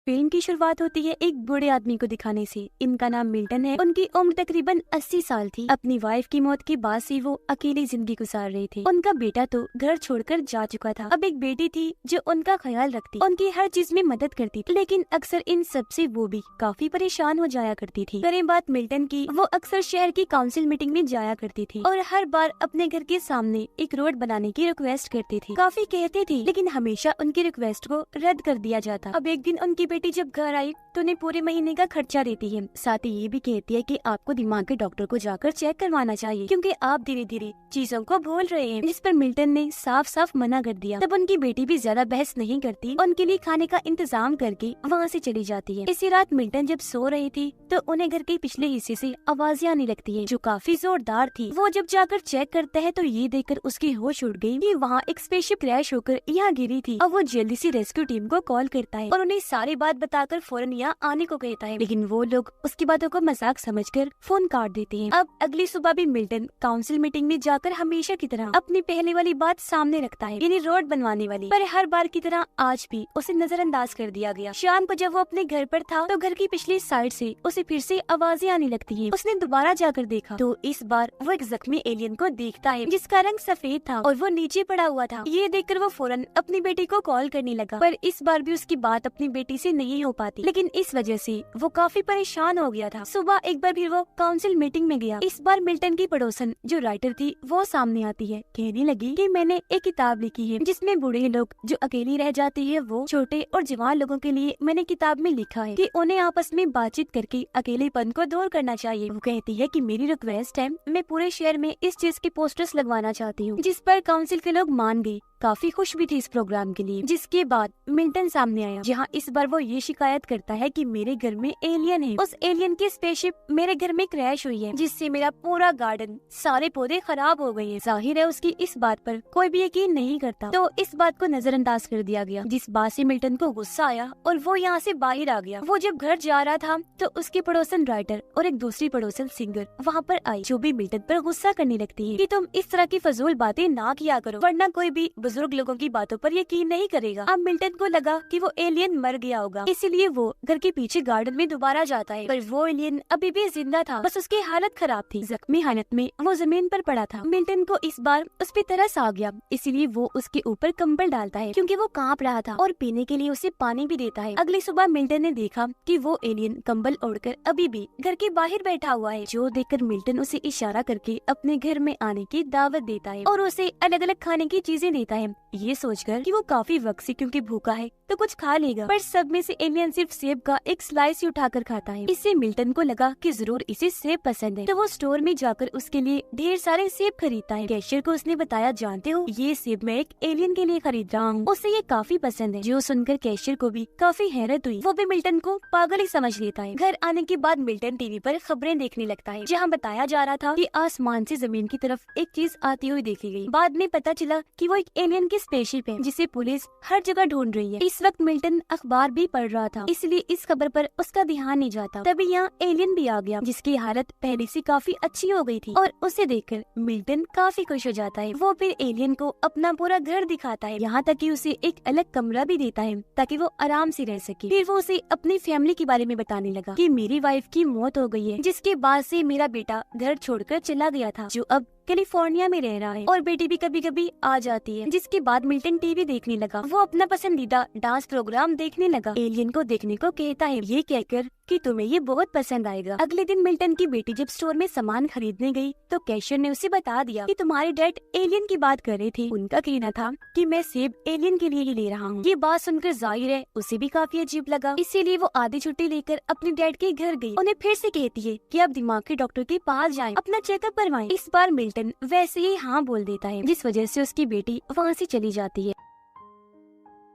Film की शुरुआत होती है एक बूढ़े आदमी को दिखाने से। इनका नाम मिल्टन है। उनकी उम्र तकरीबन 80 साल थी। अपनी वाइफ की मौत के बाद से वो अकेली जिंदगी गुजार रहे थे। उनका बेटा तो घर छोड़कर जा चुका था। अब एक बेटी थी जो उनका ख्याल रखती, उनकी हर चीज में मदद करती थी। लेकिन अक्सर इन सब से वो भी काफी परेशान हो जाया करती थी। करें बात मिल्टन की, वो अक्सर शहर की काउंसिल मीटिंग में जाया करती थी और हर बार अपने घर के सामने एक रोड बनाने की रिक्वेस्ट करती थी। काफी कहते थे लेकिन हमेशा उनकी रिक्वेस्ट को रद्द कर दिया जाता। अब एक दिन उनकी बेटी जब घर आई तो उन्हें पूरे महीने का खर्चा देती है। साथ ही ये भी कहती है कि आपको दिमाग के डॉक्टर को जाकर चेक करवाना चाहिए क्योंकि आप धीरे धीरे चीजों को भूल रहे हैं। जिस पर मिल्टन ने साफ साफ मना कर दिया। तब उनकी बेटी भी ज्यादा बहस नहीं करती, उनके लिए खाने का इंतजाम करके वहाँ से चली जाती है। इसी रात मिल्टन जब सो रही थी तो उन्हें घर के पिछले हिस्से से आवाजें आने लगती है जो काफी जोरदार थी। वो जब जाकर चेक करता है तो ये देखकर उसकी होश उड़ गई कि वहाँ एक स्पेसशिप क्रैश होकर यहाँ गिरी थी। अब वो जल्दी से रेस्क्यू टीम को कॉल करता है और उन्हें सारी बात बताकर फौरन यहाँ आने को कहता है, लेकिन वो लोग उसकी बातों को मजाक समझकर फोन काट देते हैं। अब अगली सुबह भी मिल्टन काउंसिल मीटिंग में जाकर हमेशा की तरह अपनी पहले वाली बात सामने रखता है, यानी रोड बनवाने वाली। पर हर बार की तरह आज भी उसे नजरअंदाज कर दिया गया। शाम को जब वो अपने घर पर था तो घर की पिछली साइड से उसे फिर से आवाजें आने लगती है। उसने दोबारा जाकर देखा तो इस बार वो एक जख्मी एलियन को देखता है जिसका रंग सफेद था और वो नीचे पड़ा हुआ था। ये देखकर वो फौरन अपनी बेटी को कॉल करने लगा, पर इस बार भी उसकी बात अपनी बेटी से नहीं हो पाती। लेकिन इस वजह से वो काफी परेशान हो गया था। सुबह एक बार फिर वो काउंसिल मीटिंग में गया। इस बार मिल्टन की पड़ोसन जो राइटर थी वो सामने आती है। कहने लगी कि मैंने एक किताब लिखी है जिसमें बूढ़े लोग जो अकेली रह जाते हैं वो छोटे और जवान लोगों के लिए मैंने किताब में लिखा है कि उन्हें आपस में बातचीत करके अकेलेपन को दूर करना चाहिए। वो कहती है कि मेरी रिक्वेस्ट है, मैं पूरे शहर में इस चीज के पोस्टर्स लगवाना चाहती हूँ, जिस पर काउंसिल के लोग मान गए। काफी खुश भी थी इस प्रोग्राम के लिए। जिसके बाद मिल्टन सामने आया जहाँ इस बार वो ये शिकायत करता है कि मेरे घर में एलियन है। उस एलियन की स्पेसशिप मेरे घर में क्रैश हुई है जिससे मेरा पूरा गार्डन, सारे पौधे खराब हो गए हैं। जाहिर है उसकी इस बात पर कोई भी यकीन नहीं करता, तो इस बात को नजरअंदाज कर दिया गया। जिस बात से मिल्टन को गुस्सा आया और वो यहाँ से बाहर आ गया। वो जब घर जा रहा था तो उसके पड़ोसन राइटर और एक दूसरी पड़ोसन सिंगर वहाँ पर आई जो भी मिल्टन पर गुस्सा करने लगती है कि तुम इस तरह की फजूल बातें ना किया करो वरना कोई भी बुजुर्ग लोगों की बातों पर यकीन नहीं करेगा। अब मिल्टन को लगा कि वो एलियन मर गया होगा, इसीलिए वो घर के पीछे गार्डन में दोबारा जाता है। पर वो एलियन अभी भी जिंदा था, बस उसकी हालत खराब थी। जख्मी हालत में वो जमीन पर पड़ा था। मिल्टन को इस बार उस पर तरस आ गया, इसीलिए वो उसके ऊपर कंबल डालता है क्योंकि वो कांप रहा था और पीने के लिए उसे पानी भी देता है। अगली सुबह मिल्टन ने देखा कि वो एलियन कंबल ओढ़कर अभी भी घर के बाहर बैठा हुआ है, जो देखकर मिल्टन उसे इशारा करके अपने घर में आने की दावत देता है और उसे अलग अलग खाने की चीजें देता है, ये सोचकर कि वो काफी वक्त से क्योंकि भूखा है तो कुछ खा लेगा। पर सब में से एलियन सिर्फ सेब का एक स्लाइस ही उठाकर खाता है। इससे मिल्टन को लगा कि जरूर इसे सेब पसंद है, तो वो स्टोर में जाकर उसके लिए ढेर सारे सेब खरीदता है। कैशियर को उसने बताया, जानते हो ये सेब मैं एक एलियन के लिए खरीद रहा हूँ, उसे ये काफी पसंद है। जो सुनकर कैशियर को भी काफी हैरत हुई। वो भी मिल्टन को पागल ही समझ लेता है। घर आने के बाद मिल्टन टीवी पर खबरें देखने लगता है जहाँ बताया जा रहा था कि आसमान से जमीन की तरफ एक चीज आती हुई देखी गई। बाद में पता चला कि वो एक एलियन की स्पेसशिप है जिसे पुलिस हर जगह ढूंढ रही है। इस वक्त मिल्टन अखबार भी पढ़ रहा था, इसलिए इस खबर पर उसका ध्यान नहीं जाता। तभी यहाँ एलियन भी आ गया जिसकी हालत पहले से काफी अच्छी हो गई थी और उसे देखकर मिल्टन काफी खुश हो जाता है। वो फिर एलियन को अपना पूरा घर दिखाता है, यहाँ तक कि उसे एक अलग कमरा भी देता है ताकि वो आराम से रह सके। फिर वो उसे अपनी फैमिली के बारे में बताने लगा कि मेरी वाइफ की मौत हो गई है, जिसके बाद से मेरा बेटा घर छोड़कर चला गया था जो अब कैलिफोर्निया में रह रहा है और बेटी भी कभी कभी आ जाती है। जिसके बाद मिल्टन टीवी देखने लगा। वो अपना पसंदीदा डांस प्रोग्राम देखने लगा। एलियन को देखने को कहता है, ये कहकर कि तुम्हें ये बहुत पसंद आएगा। अगले दिन मिल्टन की बेटी जब स्टोर में सामान खरीदने गई तो कैशियर ने उसे बता दिया कि तुम्हारे डैड एलियन की बात कर रहे थे। उनका कहना था कि मैं सेब एलियन के लिए ही ले रहा हूँ। ये बात सुनकर जाहिर है उसे भी काफी अजीब लगा, इसीलिए वो आधी छुट्टी लेकर अपने डैड के घर गई। उन्हें फिर से कहती है कि अब दिमाग के डॉक्टर के पास जाएं, अपना चेकअप करवाएं। इस बार मिल्टन वैसे ही हाँ बोल देता है, जिस वजह से उसकी बेटी वहाँ से चली जाती है।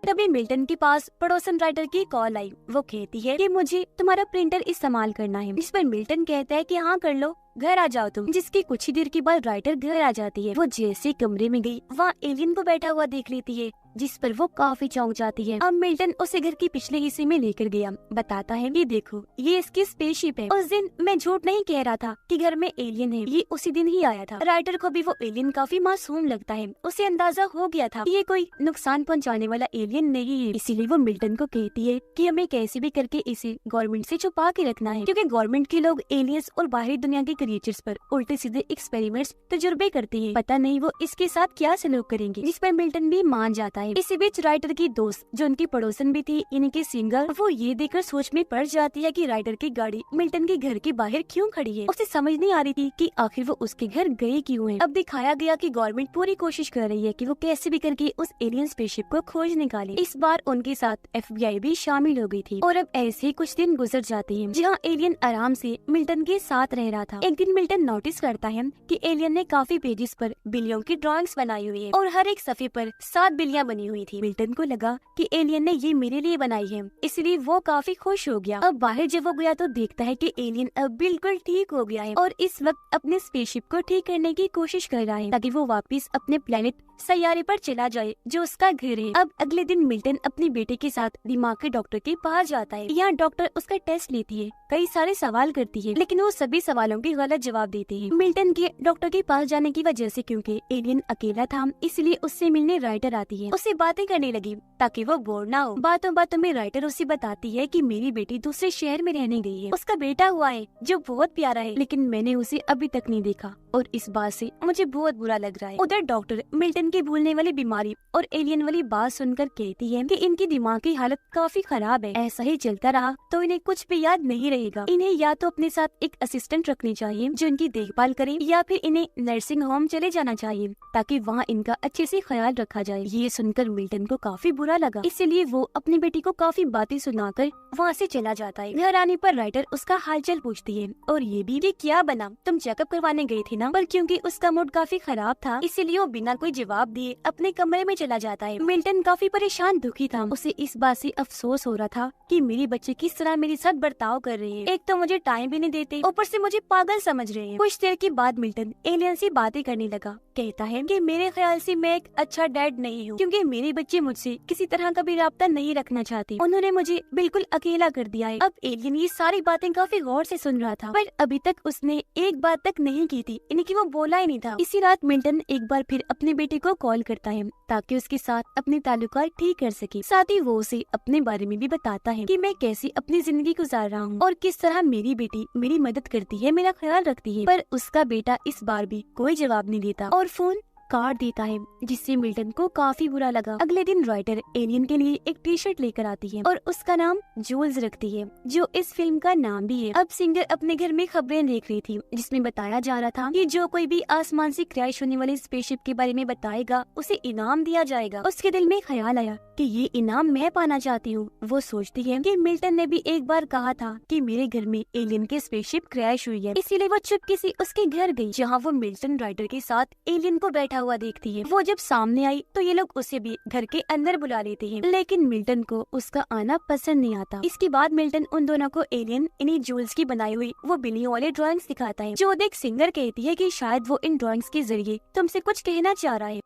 तभी मिल्टन के पास पड़ोसन राइटर की कॉल आई। वो कहती है कि मुझे तुम्हारा प्रिंटर इस्तेमाल करना है, जिस पर मिल्टन कहता है कि हाँ कर लो, घर आ जाओ तुम। जिसके कुछ ही देर के बाद राइटर घर आ जाती है। वो जैसे कमरे में गई वहाँ एलियन को बैठा हुआ देख लेती है, जिस पर वो काफी चौंक जाती है। अब मिल्टन उसे घर के पिछले हिस्से में लेकर गया, बताता है कि देखो ये इसकी स्पेसशिप है। उस दिन मैं झूठ नहीं कह रहा था कि घर में एलियन है, ये उसी दिन ही आया था। राइटर को भी वो एलियन काफी मासूम लगता है। उसे अंदाजा हो गया था कि ये कोई नुकसान पहुंचाने वाला एलियन नहीं है, इसीलिए वो मिल्टन को कहती है कि हमें कैसे भी करके इसे गवर्नमेंट से छुपा के रखना है, क्योंकि गवर्नमेंट के लोग एलियंस और बाहरी दुनिया के क्रिएचर्स पर उल्टे सीधे एक्सपेरिमेंट्स तजुर्बे करते हैं। पता नहीं वो इसके साथ क्या सलूक करेंगे, जिस पर मिल्टन भी मान जाता है। इसी बीच राइटर की दोस्त जो उनकी पड़ोसन भी थी, इनकी सिंगर, वो ये देखकर सोच में पड़ जाती है कि राइटर की गाड़ी मिल्टन के घर के बाहर क्यों खड़ी है। उसे समझ नहीं आ रही थी कि आखिर वो उसके घर गए क्यों है। अब दिखाया गया कि गवर्नमेंट पूरी कोशिश कर रही है कि वो कैसे भी करके उस एलियन स्पेसशिप को खोज निकाले। इस बार उनके साथ FBI भी शामिल हो गई थी। और अब ऐसे ही कुछ दिन गुजर जाते हैं जहाँ एलियन आराम से मिल्टन के साथ रह रहा था। एक दिन मिल्टन नोटिस करता है कि एलियन ने काफी पेजेस पर बिल्लियों की ड्राइंग्स बनाई हुई है और हर एक सफ़े पर 7 बिल्लियाँ बनी हुई थी। मिल्टन को लगा कि एलियन ने ये मेरे लिए बनाई है, इसलिए वो काफी खुश हो गया। अब बाहर जब वो गया तो देखता है कि एलियन अब बिल्कुल ठीक हो गया है और इस वक्त अपने स्पेसशिप को ठीक करने की कोशिश कर रहा है ताकि वो वापस अपने प्लेनेट सैयारे पर चला जाए जो उसका घर है। अब अगले दिन मिल्टन अपनी बेटे के साथ दिमाग के डॉक्टर के पास जाता है। यहाँ डॉक्टर उसका टेस्ट लेती है, कई सारे सवाल करती है, लेकिन वो सभी सवालों के गलत जवाब देते हैं। मिल्टन के डॉक्टर के पास जाने की वजह से, क्योंकि एलियन अकेला था, इसलिए उससे मिलने राइटर आती है। उससे बातें करने लगी ताकि वो बोर ना हो। बातों बातों में राइटर उसे बताती है कि मेरी बेटी दूसरे शहर में रहने गई है, उसका बेटा हुआ है जो बहुत प्यारा है, लेकिन मैंने उसे अभी तक नहीं देखा और इस बात से मुझे बहुत बुरा लग रहा है। उधर डॉक्टर मिल्टन की भूलने वाली बीमारी और एलियन वाली बात सुनकर कहती है कि इनकी दिमाग की हालत काफी खराब है, ऐसा ही चलता रहा तो इन्हें कुछ भी याद नहीं रहेगा। इन्हें या तो अपने साथ एक असिस्टेंट रखनी चाहिए जो इनकी देखभाल करे, या फिर इन्हें नर्सिंग होम चले जाना चाहिए ताकि वहाँ इनका अच्छे से ख्याल रखा जाए। ये सुनकर मिल्टन को काफी बुरा लगा, इसलिए वो अपनी बेटी को काफी बातें सुनाकर वहाँ से चला जाता है। घर आने पर राइटर उसका हालचाल पूछती है और ये भी कि क्या बना, तुम चेकअप करवाने गए थे ना। पर क्योंकि उसका मूड काफी खराब था, इसीलिए वो बिना कोई जवाब दिए अपने कमरे में चला जाता है। मिल्टन काफी परेशान दुखी था। उसे इस बात से अफसोस हो रहा था कि मेरे बच्चे किस तरह मेरे साथ बर्ताव कर रहे हैं। एक तो मुझे टाइम भी नहीं देते, ऊपर से मुझे पागल समझ रहे हैं। कुछ देर के बाद मिल्टन एलियन से बातें करने लगा। कहता है कि मेरे ख्याल से मैं एक अच्छा डैड नहीं हूँ, क्योंकि मेरे बच्चे मुझसे किसी तरह का भी राब्ता नहीं रखना चाहते। उन्होंने मुझे बिल्कुल अकेला कर दिया है। अब एलियन ये सारी बातें काफी गौर से सुन रहा था, पर अभी तक उसने एक बात तक नहीं की थी, यानी कि वो बोला ही नहीं था। इसी रात मिल्टन एक बार फिर अपने बेटे को कॉल करता है ताकि उसके साथ अपने ताल्लुकात ठीक कर सके। साथ ही वो उसे अपने बारे में भी बताता है कि मैं कैसे अपनी जिंदगी गुजार रहा हूँ और किस तरह मेरी बेटी मेरी मदद करती है, मेरा ख्याल रखती है। पर उसका बेटा इस बार भी कोई जवाब नहीं देता और फोन काट देता है, जिससे मिल्टन को काफी बुरा लगा। अगले दिन राइटर एलियन के लिए एक टी-शर्ट लेकर आती है और उसका नाम जूल्स रखती है, जो इस फिल्म का नाम भी है। अब सिंगर अपने घर में खबरें देख रही थी, जिसमें बताया जा रहा था कि जो कोई भी आसमान से क्रैश होने वाली स्पेसशिप के बारे में बताएगा उसे इनाम दिया जाएगा। उसके दिल में ख्याल आया कि ये इनाम मैं पाना चाहती हूँ। वो सोचती है कि मिल्टन ने भी एक बार कहा था कि मेरे घर में एलियन की स्पेसशिप क्रैश हुई है, इसीलिए वो चुपके से उसके घर गई, जहाँ वो मिल्टन राइटर के साथ एलियन को बैठा हुआ देखती है। वो जब सामने आई तो ये लोग उसे भी घर के अंदर बुला लेते हैं, लेकिन मिल्टन को उसका आना पसंद नहीं आता। इसके बाद मिल्टन उन दोनों को एलियन इन्हीं जूल्स की बनाई हुई वो बिल्लियों वाले ड्राइंग्स दिखाता है, जो देख सिंगर कहती है कि शायद वो इन ड्राइंग्स के जरिए तुमसे कुछ कहना चाह रहा है।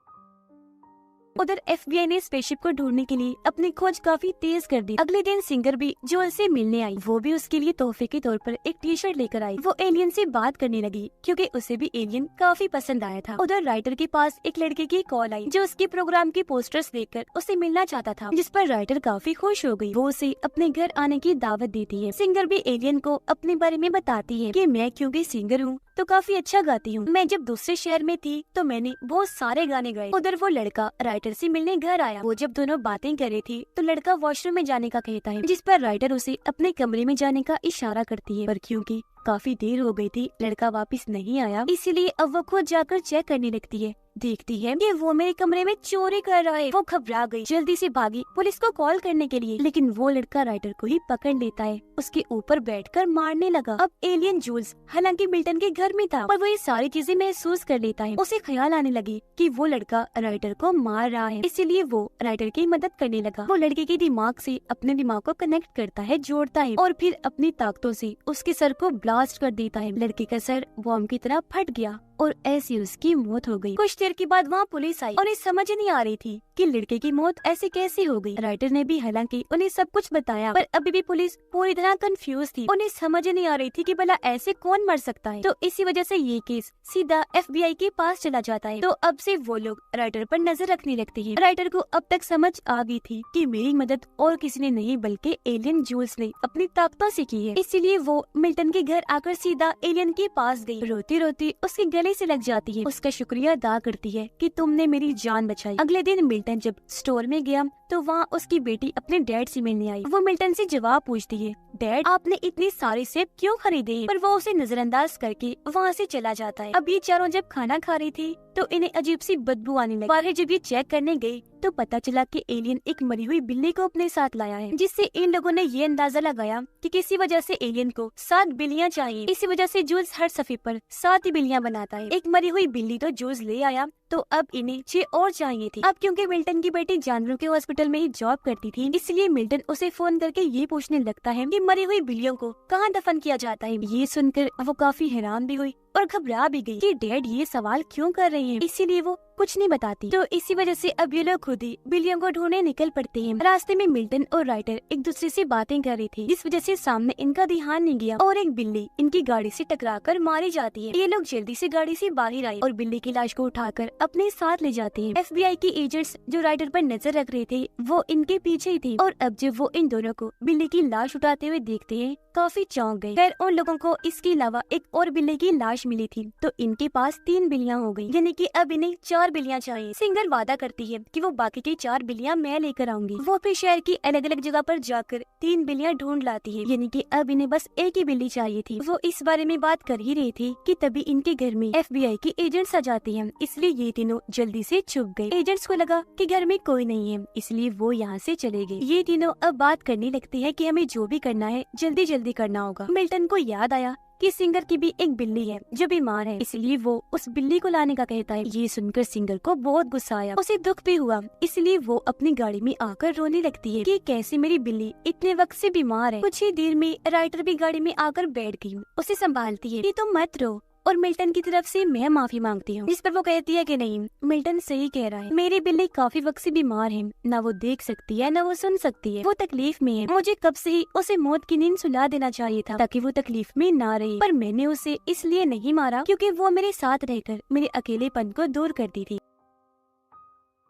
उधर FBI ने स्पेसशिप को ढूंढने के लिए अपनी खोज काफी तेज कर दी। अगले दिन सिंगर भी जोल से मिलने आई। वो भी उसके लिए तोहफे के तौर पर एक टी-शर्ट लेकर आई। वो एलियन से बात करने लगी क्योंकि उसे भी एलियन काफी पसंद आया था। उधर राइटर के पास एक लड़के की कॉल आई जो उसके प्रोग्राम की पोस्टर्स देखकर उसे मिलना चाहता था, जिस पर राइटर काफी खुश हो गई। वो उसे अपने घर आने की दावत देती है। सिंगर भी एलियन को अपने बारे में बताती है कि मैं क्योंकि सिंगर हूँ तो काफी अच्छा गाती हूँ। मैं जब दूसरे शहर में थी तो मैंने बहुत सारे गाने गाए। उधर वो लड़का राइटर से मिलने घर आया। वो जब दोनों बातें कर रही थी तो लड़का वॉशरूम में जाने का कहता है, जिस पर राइटर उसे अपने कमरे में जाने का इशारा करती है, पर क्योंकि काफी देर हो गई थी लड़का वापस नहीं आया, इसीलिए अब वो खुद जाकर चेक करने लगती है। देखती है कि वो मेरे कमरे में चोरी कर रहा है। वो घबरा गई, जल्दी से भागी पुलिस को कॉल करने के लिए, लेकिन वो लड़का राइटर को ही पकड़ लेता है, उसके ऊपर बैठकर मारने लगा। अब एलियन जूल्स हालांकि मिल्टन के घर में था, पर वो ये सारी चीजें महसूस कर लेता है। उसे ख्याल आने लगी कि वो लड़का राइटर को मार रहा है, इसीलिए वो राइटर की मदद करने लगा। वो लड़के के दिमाग से अपने दिमाग को कनेक्ट करता है, जोड़ता है और फिर अपनी ताकतों से उसके सर को ब्लास्ट कर देता है। लड़के का सर बॉम्ब की तरह फट गया और ऐसी उसकी मौत हो गई। कुछ देर के बाद वहाँ पुलिस आई और उन्हें समझ नहीं आ रही थी कि लड़के की मौत ऐसे कैसे हो गई। राइटर ने भी हालांकि उन्हें सब कुछ बताया, पर अभी भी पुलिस पूरी तरह कंफ्यूज थी। उन्हें समझ नहीं आ रही थी कि भला ऐसे कौन मर सकता है। तो इसी वजह से ये केस सीधा FBI के पास चला जाता है। तो अब से वो लोग राइटर पर नजर रखने लगते हैं। राइटर को अब तक समझ आ गई थी कि मेरी मदद और किसी ने नहीं बल्कि एलियन जूल्स ने अपनी ताकतों से की है। इसीलिए वो मिल्टन के घर आकर सीधा एलियन के पास गई। रोती रोती उसके गले से लग जाती है, उसका शुक्रिया अदा करती है कि तुमने मेरी जान बचाई। अगले दिन मिल्टन जब स्टोर में गया तो वहाँ उसकी बेटी अपने डैड से मिलने आई। वो मिल्टन से जवाब पूछती है, डैड आपने इतनी सारी सेब क्यों खरीदे हैं? पर वो उसे नजरअंदाज करके वहाँ से चला जाता है। अब ये चारों जब खाना खा रही थी तो इन्हें अजीब सी बदबू आने लगी। बाहर जब ये चेक करने गई तो पता चला कि एलियन एक मरी हुई बिल्ली को अपने साथ लाया है, जिससे इन लोगों ने ये अंदाजा लगाया कि किसी वजह से एलियन को 7 बिल्लियाँ चाहिए। इसी वजह से जूल्स हर सफे पर 7 ही बिल्लियाँ बनाता है। एक मरी हुई बिल्ली तो जूल्स ले आया, तो अब इन्हें 6 और चाहिए थी। अब क्योंकि मिल्टन की बेटी जानवरों के हॉस्पिटल में ही जॉब करती थी, इसलिए मिल्टन उसे फोन करके ये पूछने लगता है कि मरी हुई बिल्लियों को कहाँ दफन किया जाता है। ये सुनकर वो काफी हैरान भी हुई और घबरा भी गई कि डैड ये सवाल क्यों कर रहे हैं, इसीलिए वो कुछ नहीं बताती। तो इसी वजह से अब ये लोग खुद ही बिल्लियों को ढूंढने निकल पड़ते हैं। रास्ते में मिल्टन और राइटर एक दूसरे से बातें कर रही थी, जिस वजह से सामने इनका ध्यान नहीं गया और एक बिल्ली इनकी गाड़ी से टकराकर मारी जाती है। ये लोग जल्दी से गाड़ी से बाहर आए और बिल्ली की लाश को उठाकर अपने साथ ले जाते हैं। FBI के एजेंट्स जो राइटर पर नजर रख रहे थे वो इनके पीछे ही थे और अब जब वो इन दोनों को बिल्ली की लाश उठाते हुए देखते हैं काफी चौंक गए। खैर उन लोगों को इसके अलावा एक और बिल्ली की लाश मिली थी, तो इनके पास 3 बिल्लियाँ हो गई, यानी कि अब इन्हें 4 बिल्लियाँ चाहिए। सिंगर वादा करती है कि वो बाकी की 4 बिल्लियाँ मैं लेकर आऊंगी। वो फिर शहर की अलग अलग जगह पर जाकर 3 बिल्लियाँ ढूंढ लाती है, यानी कि अब इन्हें बस एक ही बिल्ली चाहिए थी। वो इस बारे में बात कर ही रही थी कि तभी इनके घर में FBI के एजेंट्स आ जाते हैं, इसलिए ये तीनों जल्दी से छुप गए। एजेंट्स को लगा कि घर में कोई नहीं है, इसलिए वो यहाँ से चले गए। ये तीनों अब बात करने लगते हैं कि हमें जो भी करना है जल्दी जल्दी करना होगा। मिल्टन को याद आया कि सिंगर की भी एक बिल्ली है जो बीमार है, इसलिए वो उस बिल्ली को लाने का कहता है। ये सुनकर सिंगर को बहुत गुस्सा आया, उसे दुख भी हुआ, इसलिए वो अपनी गाड़ी में आकर रोने लगती है कि कैसे मेरी बिल्ली इतने वक्त से बीमार है। कुछ ही देर में राइटर भी गाड़ी में आकर बैठ गई, उसे संभालती है कि तुम मत रो और मिल्टन की तरफ से मैं माफी मांगती हूँ। इस पर वो कहती है कि नहीं, मिल्टन सही कह रहा है, मेरी बिल्ली काफी वक्त से बीमार है, ना वो देख सकती है ना वो सुन सकती है, वो तकलीफ में है। मुझे कब से ही उसे मौत की नींद सुला देना चाहिए था ताकि वो तकलीफ में ना रहे, पर मैंने उसे इसलिए नहीं मारा क्योंकि वो मेरे साथ रहकर मेरे अकेलेपन को दूर करती थी।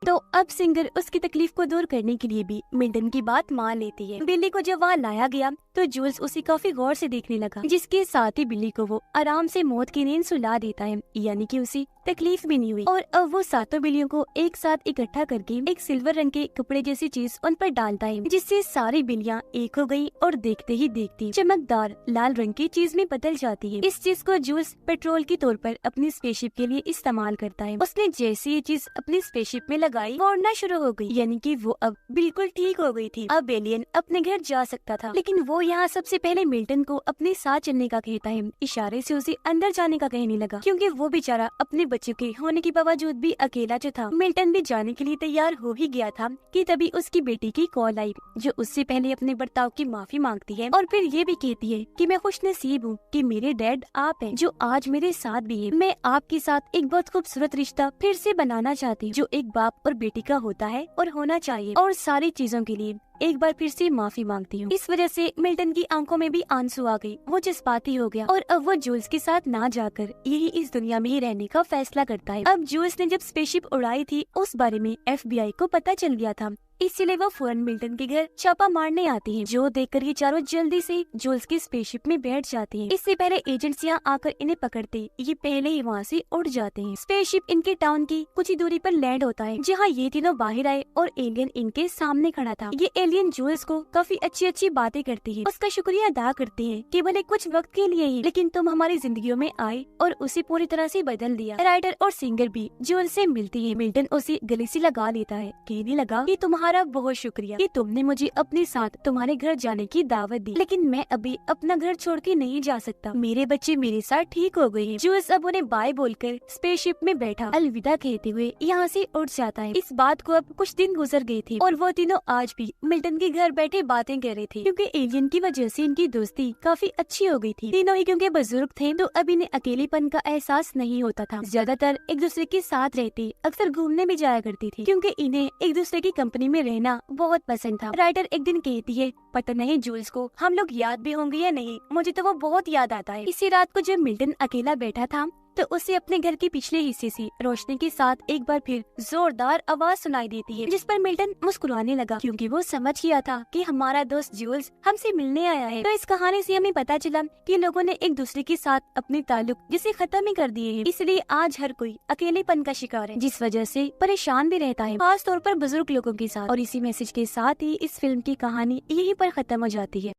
तो अब सिंगर उसकी तकलीफ को दूर करने के लिए भी मिल्टन की बात मान लेती है। बिल्ली को जब वहाँ लाया गया तो जूल्स उसे काफी गौर से देखने लगा, जिसके साथ ही बिल्ली को वो आराम से मौत की नींद सुला देता है, यानी कि उसे तकलीफ भी नहीं हुई। और अब वो सातों बिल्लियों को एक साथ इकट्ठा करके एक सिल्वर रंग के कपड़े जैसी चीज उन पर डालता है, जिससे सारी बिल्लियाँ एक हो गयी और देखते ही देखती चमकदार लाल रंग की चीज में बदल जाती है। इस चीज को जूल्स पेट्रोल के तौर पर अपनी स्पेसशिप के लिए इस्तेमाल करता है। उसने जैसे ये चीज अपनी स्पेसशिप में लगाई वो उड़ना शुरू हो गई, यानी कि वो अब बिल्कुल ठीक हो गई थी। अब एलियन अपने घर जा सकता था, लेकिन वो यहाँ सबसे पहले मिल्टन को अपने साथ चलने का कहता है, इशारे से उसे अंदर जाने का कहने लगा, क्योंकि वो बेचारा अपने बच्चों के होने के बावजूद भी अकेला जो था। मिल्टन भी जाने के लिए तैयार हो ही गया था कि तभी उसकी बेटी की कॉल आई, जो उससे पहले अपने बर्ताव की माफी मांगती है और फिर ये भी कहती है कि मैं खुशनसीब हूँ कि मेरे डैड आप हैं, जो आज मेरे साथ भी है। मैं आपके साथ एक बहुत खूबसूरत रिश्ता फिर से बनाना चाहती हूँ, जो एक बाप और बेटी का होता है और होना चाहिए, और सारी चीजों के लिए एक बार फिर से माफी मांगती हूँ। इस वजह से मिल्टन की आंखों में भी आंसू आ गई, वो जज्बाती हो गया और अब वो जूल्स के साथ ना जाकर यही इस दुनिया में ही रहने का फैसला करता है। अब जूल्स ने जब स्पेसशिप उड़ाई थी उस बारे में FBI को पता चल गया था, इसलिए वो फौरन मिल्टन के घर छापा मारने आती हैं, जो देखकर ये चारों जल्दी से जूल्स की स्पेसशिप में बैठ जाती हैं। इससे पहले एजेंट्स यहाँ आकर इन्हें पकड़ते ये पहले ही वहाँ से उड़ जाते हैं। स्पेसशिप इनके टाउन की कुछ ही दूरी पर लैंड होता है, जहाँ ये तीनों बाहर आए और एलियन इनके सामने खड़ा था। ये एलियन जूल्स को काफी अच्छी अच्छी बातें करती है, उसका शुक्रिया अदा करते हैं कि भले कुछ वक्त के लिए ही, लेकिन तुम हमारी जिंदगियों में आए और उसे पूरी तरह से बदल दिया। राइटर और सिंगर भी जूल्स से मिलती है। मिल्टन उसे गले से लगा लेता है, कहने लगा कि तुम्हारे तुम्हारा बहुत शुक्रिया कि तुमने मुझे अपने साथ तुम्हारे घर जाने की दावत दी, लेकिन मैं अभी अपना घर छोड़ के नहीं जा सकता। मेरे बच्चे मेरे साथ ठीक हो गए हैं। जूल्स अब उन्हें बाय बोलकर स्पेसशिप में बैठा अलविदा कहते हुए यहाँ से उठ जाता है। इस बात को अब कुछ दिन गुजर गए थे और वो तीनों आज भी मिल्टन के घर बैठे बातें कर रहे थे, क्योंकि एलियन की वजह से इनकी दोस्ती काफी अच्छी हो गई थी। तीनों ही क्योंकि बुजुर्ग थे तो अब इन्हें अकेलेपन का एहसास नहीं होता था। ज्यादातर एक दूसरे के साथ रहते, अक्सर घूमने भी जाया करती थी, क्योंकि इन्हें एक दूसरे की कंपनी में रहना बहुत पसंद था। राइटर एक दिन कहती है, पता नहीं जूल्स को हम लोग याद भी होंगे या नहीं, मुझे तो वो बहुत याद आता है। इसी रात को जब मिल्टन अकेला बैठा था तो उसे अपने घर के पिछले हिस्से से रोशनी के साथ एक बार फिर जोरदार आवाज सुनाई देती है, जिस पर मिल्टन मुस्कुराने लगा, क्योंकि वो समझ गया था कि हमारा दोस्त जूल्स हमसे मिलने आया है। तो इस कहानी से हमें पता चला कि लोगों ने एक दूसरे के साथ अपने ताल्लुक जिसे खत्म ही कर दिए हैं। इसलिए आज हर कोई अकेलेपन का शिकार है, जिस वजह से परेशान भी रहता है, खास तौर पर बुजुर्ग लोगों के साथ। और इसी मैसेज के साथ ही इस फिल्म की कहानी यहीं पर खत्म हो जाती है।